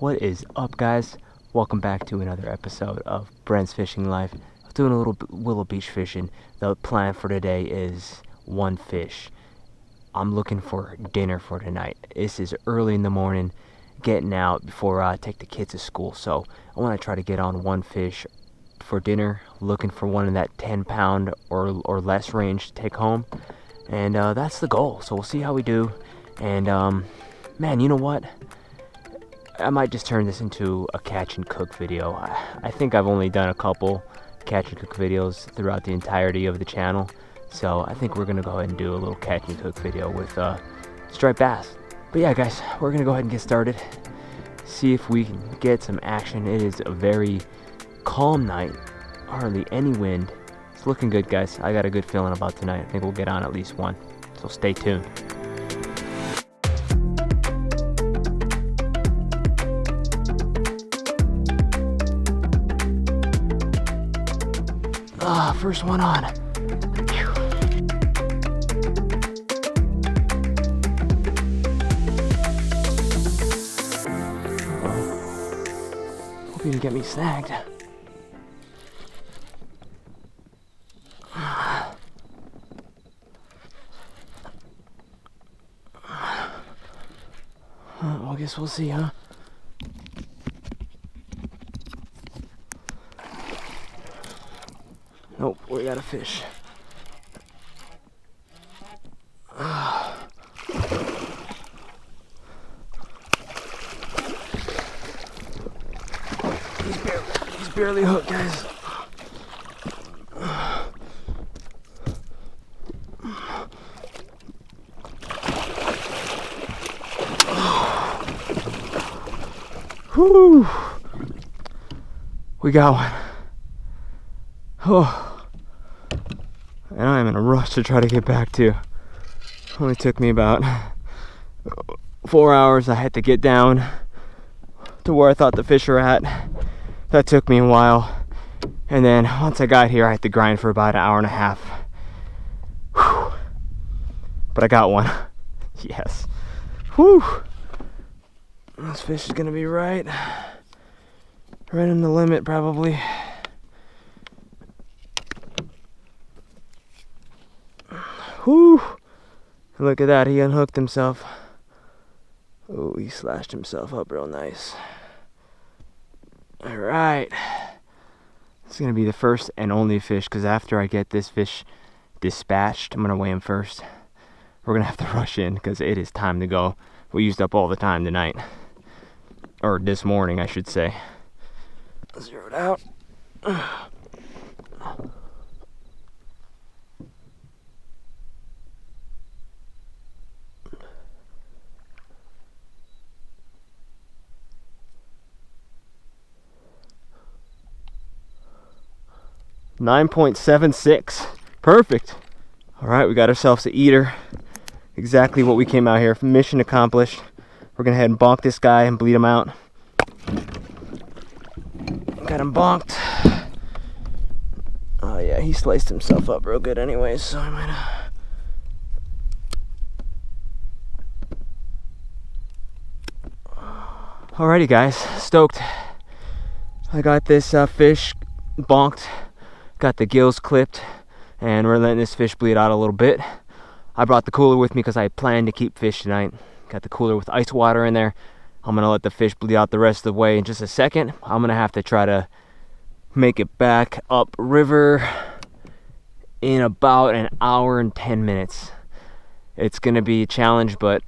What is up, guys? Welcome back to another episode of Brens Fishing Life. I'm doing a little Willow Beach fishing. The plan for today is one fish. I'm looking for dinner for tonight. This is early in the morning, getting out before I take the kids to school. So I want to try to get on one fish for dinner, looking for one in that 10-pound or less range to take home. And that's the goal. So we'll see how we do. And man, you know what? I might just turn this into a catch and cook video. I think I've only done a couple catch and cook videos throughout the entirety of the channel. So I think we're going to go ahead and do a little catch and cook video with striped bass. But yeah, guys, we're going to go ahead and get started. See if we can get some action. It is a very calm night. Hardly any wind. It's looking good, guys. I got a good feeling about tonight. I think we'll get on at least one. So stay tuned. First one on. Phew. Hope you didn't get me snagged. I guess we'll see, huh? Nope, we got a fish. He's barely hooked, guys. Whew. We got one. Oh. And I'm in a rush to try to get back to. Only took me about 4 hours. I had to get down to where I thought the fish were at. That took me a while. And then once I got here, I had to grind for about an hour and a half. Whew. But I got one. Yes. Whew. This fish is gonna be right in the limit, probably. Whew. Look at that, he unhooked himself. Oh, he slashed himself up real nice. Alright. This is going to be the first and only fish, because after I get this fish dispatched, I'm going to weigh him first. We're going to have to rush in, because it is time to go. We used up all the time tonight. Or this morning, I should say. Zero it out. 9.76. Perfect. All right, we got ourselves an eater. Exactly what we came out here for. Mission accomplished. We're gonna head and bonk this guy and bleed him out. Got him bonked. Oh yeah, he sliced himself up real good anyways, so I might Alrighty, guys, stoked. I got this fish bonked. Got the gills clipped, and we're letting this fish bleed out a little bit. I brought the cooler with me because I planned to keep fish tonight. Got the cooler with ice water in there. I'm gonna let the fish bleed out the rest of the way in just a second. I'm gonna have to try to make it back up river in about an hour and 10 minutes. It's gonna be a challenge, but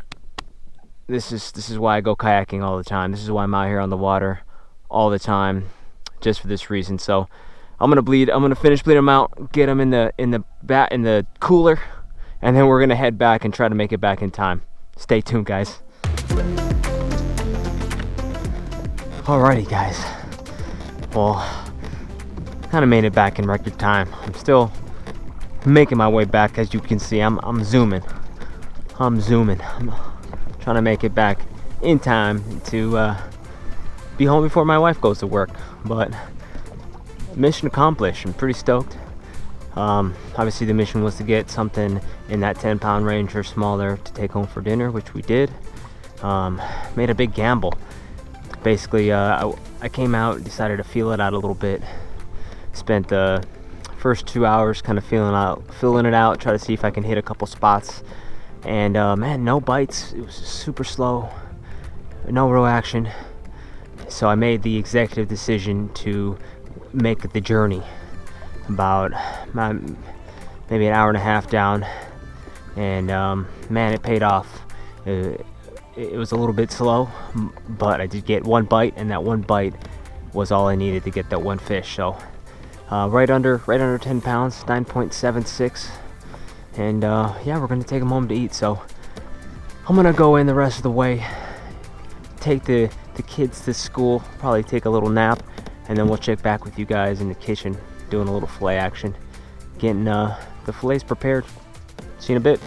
this is why I go kayaking all the time. This is why I'm out here on the water all the time, just for this reason. So I'm gonna finish bleeding them out, get them in the cooler, and then we're gonna head back and try to make it back in time. Stay tuned, guys. Alrighty, guys. Well, kind of made it back in record time. I'm still making my way back, as you can see. I'm zooming. I'm trying to make it back in time to be home before my wife goes to work. But mission accomplished. I'm pretty stoked. Obviously the mission was to get something in that 10-pound range or smaller to take home for dinner, which we did. Made a big gamble. basically, I came out and decided to feel it out a little bit. Spent the first 2 hours kind of feeling it out, try to see if I can hit a couple spots. And man, no bites. It was super slow, no real action. So I made the executive decision to make the journey about maybe an hour and a half down, and man, it paid off. It was a little bit slow, but I did get one bite, and that one bite was all I needed to get that one fish. So right under 10 pounds, 9.76, and yeah, we're gonna take them home to eat. So I'm gonna go in the rest of the way, take the kids to school, probably take a little nap, and then we'll check back with you guys in the kitchen doing a little fillet action, getting the fillets prepared. See you in a bit.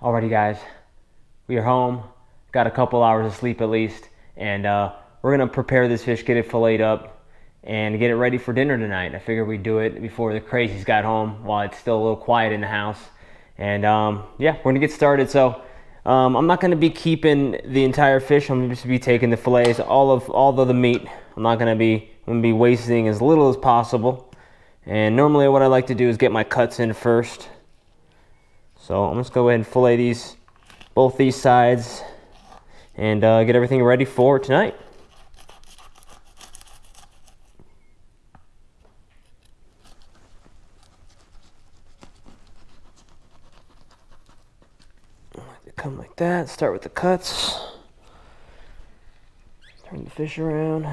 Alrighty guys, we are home, got a couple hours of sleep at least, and we're gonna prepare this fish, get it filleted up, and get it ready for dinner tonight. I figured we'd do it before the crazies got home while it's still a little quiet in the house. And yeah, we're gonna get started. So I'm not gonna be keeping the entire fish. I'm gonna just be taking the fillets, all of the meat. I'm gonna be wasting as little as possible. And normally what I like to do is get my cuts in first. So I'm just go ahead and fillet both these sides, and get everything ready for tonight. Come like that, start with the cuts, turn the fish around.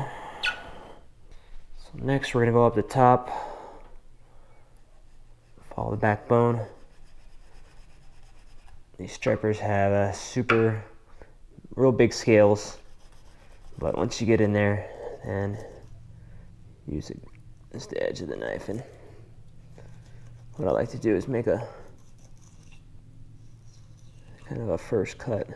So next we're gonna go up the top, follow the backbone. These stripers have real big scales, but once you get in there, then use it as the edge of the knife. And what I like to do is make a kind of a first cut.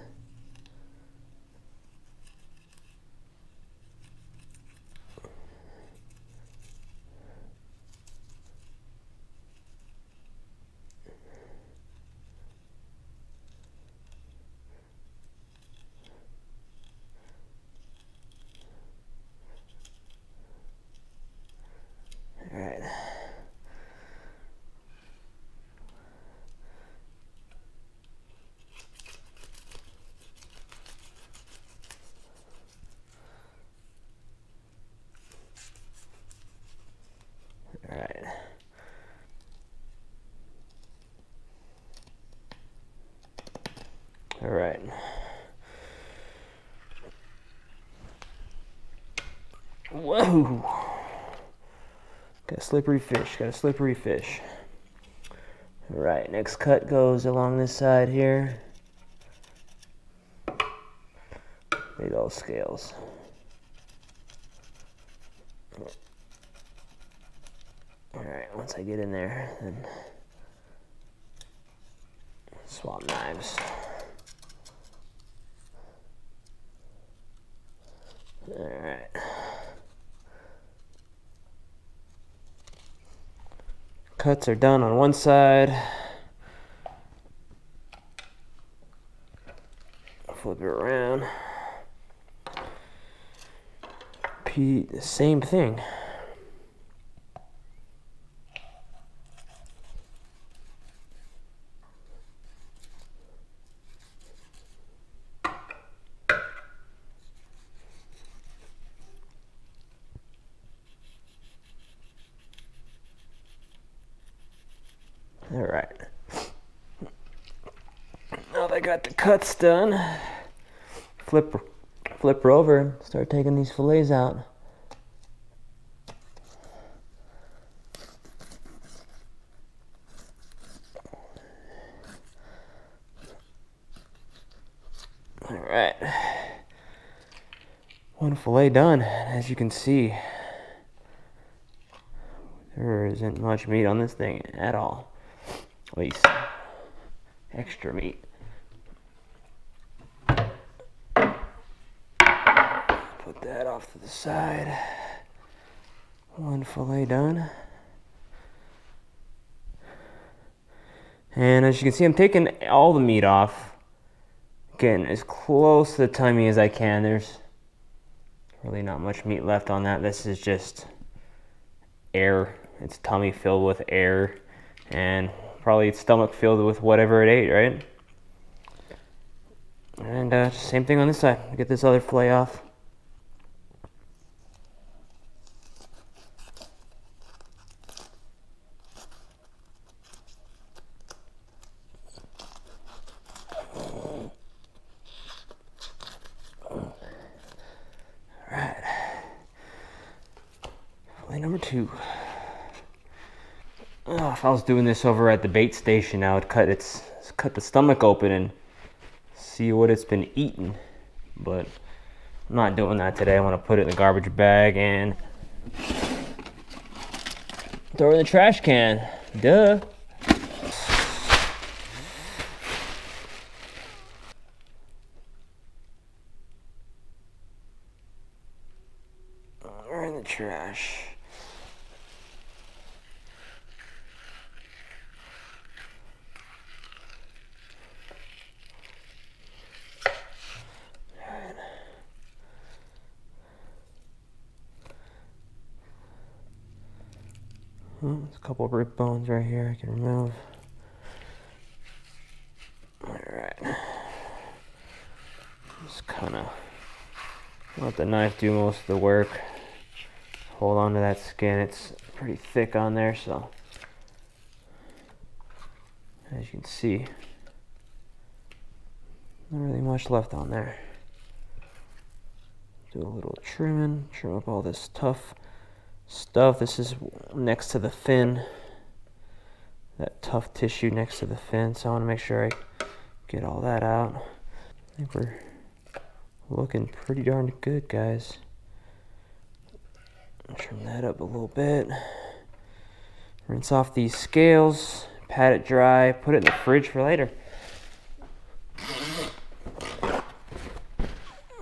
All right. All right. All right. Whoa. Got a slippery fish. All right, next cut goes along this side here. Big old scales. All right, once I get in there, then swap knives. All right. Cuts are done on one side. Flip it around. Repeat the same thing. All right. Now that I got the cuts done, flip her over and start taking these fillets out. All right. One fillet done. As you can see, there isn't much meat on this thing at all. At least extra meat. Put that off to the side. One fillet done. And as you can see, I'm taking all the meat off, Getting as close to the tummy as I can. There's really not much meat left on that. This is just air. It's tummy filled with air, and probably its stomach filled with whatever it ate, right? And same thing on this side. Get this other fillet off. Alright. Fillet number 2. Oh, if I was doing this over at the bait station, I would cut the stomach open and see what it's been eating. But I'm not doing that today. I want to put it in the garbage bag and throw it in the trash can. Duh. Or in the trash. There's a couple of rib bones right here I can remove. Alright. Just kind of let the knife do most of the work. Hold on to that skin. It's pretty thick on there, so as you can see, not really much left on there. Do a little trimming, trim up all this tough stuff. This is next to the fin, that tough tissue next to the fin, so I want to make sure I get all that out. I think we're looking pretty darn good, guys. Trim that up a little bit. Rinse off these scales, pat it dry, put it in the fridge for later.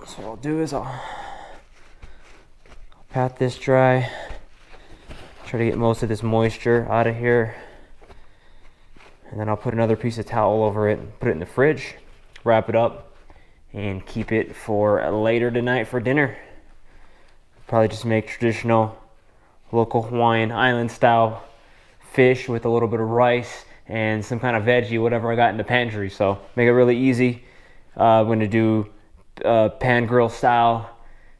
So what I'll do is I'll pat this dry. Try to get most of this moisture out of here, and then I'll put another piece of towel over it, put it in the fridge, wrap it up, and keep it for later tonight for dinner. Probably just make traditional local Hawaiian island style fish with a little bit of rice and some kind of veggie, whatever I got in the pantry. So make it really easy. I'm going to do pan grill style,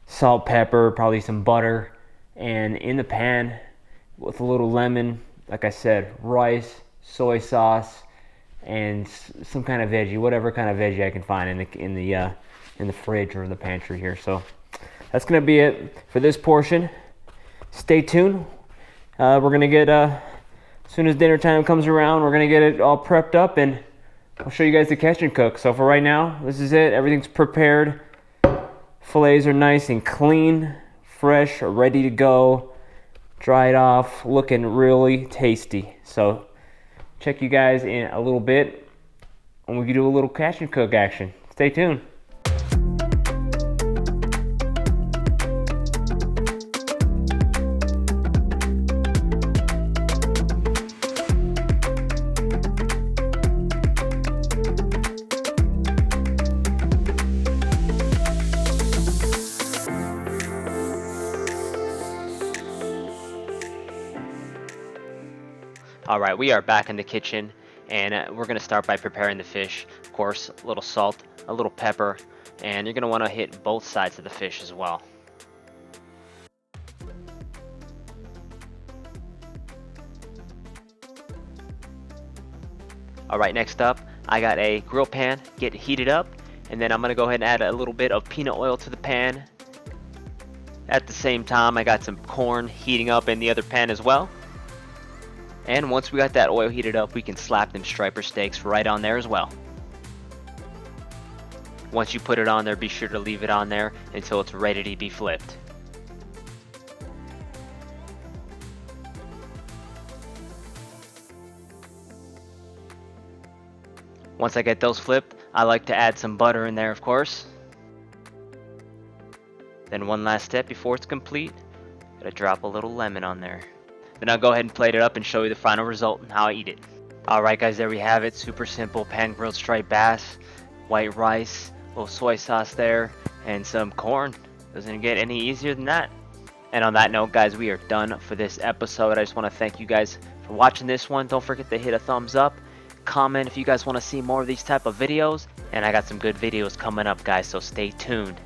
salt, pepper, probably some butter, and in the pan with a little lemon, like I said, rice, soy sauce, and some kind of veggie, whatever kind of veggie I can find in the fridge or in the pantry here. So that's gonna be it for this portion. Stay tuned. We're gonna get as soon as dinner time comes around, we're gonna get it all prepped up, and I'll show you guys the catch and cook. So for right now, this is it. Everything's prepared. Fillets are nice and clean, fresh, ready to go. Dried off, looking really tasty. So check you guys in a little bit and we can do a little catch and cook action. Stay tuned. Alright, we are back in the kitchen, and we're going to start by preparing the fish. Of course, a little salt, a little pepper, and you're going to want to hit both sides of the fish as well. Alright, next up, I got a grill pan, get heated up, and then I'm going to go ahead and add a little bit of peanut oil to the pan. At the same time, I got some corn heating up in the other pan as well. And once we got that oil heated up, we can slap them striper steaks right on there as well. Once you put it on there, be sure to leave it on there until it's ready to be flipped. Once I get those flipped, I like to add some butter in there, of course. Then one last step before it's complete, gotta drop a little lemon on there. Then I'll go ahead and plate it up and show you the final result and how I eat it. Alright guys, there we have it. Super simple pan grilled striped bass. white rice, a little soy sauce there, and some corn. Doesn't get any easier than that. And on that note, guys, we are done for this episode. I just want to thank you guys for watching this one. Don't forget to hit a thumbs up, comment if you guys want to see more of these type of videos, and I got some good videos coming up, guys, so stay tuned.